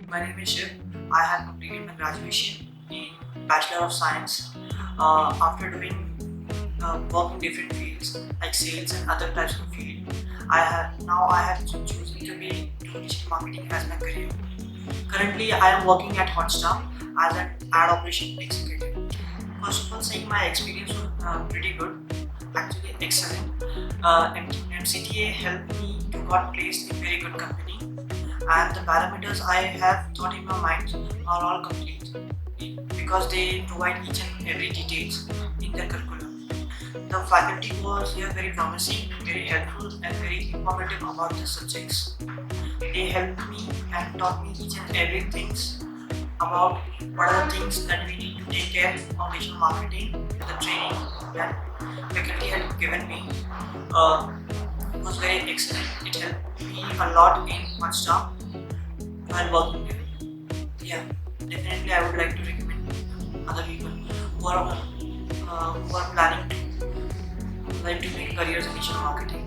My name is Shiv. I have completed my graduation in Bachelor of Science. After doing work in different fields like sales and other types of field, I have chosen to be do digital marketing as my career. Currently, I am working at HOTSTAR as an ad operation executive. First of all, saying my experience was pretty good, actually excellent. MCTA helped me to got placed in very good company, and the parameters I have thought in my mind are all complete because they provide each and every details in their curriculum. The faculty was here very promising, very helpful, and very informative about the subjects. They helped me and taught me each and every things about what are the things that we need to take care of digital marketing. The training that faculty had given me was very excellent. It helped me a lot in HotStar while working there. Yeah, definitely I would like to recommend other people who are planning to make careers in digital marketing.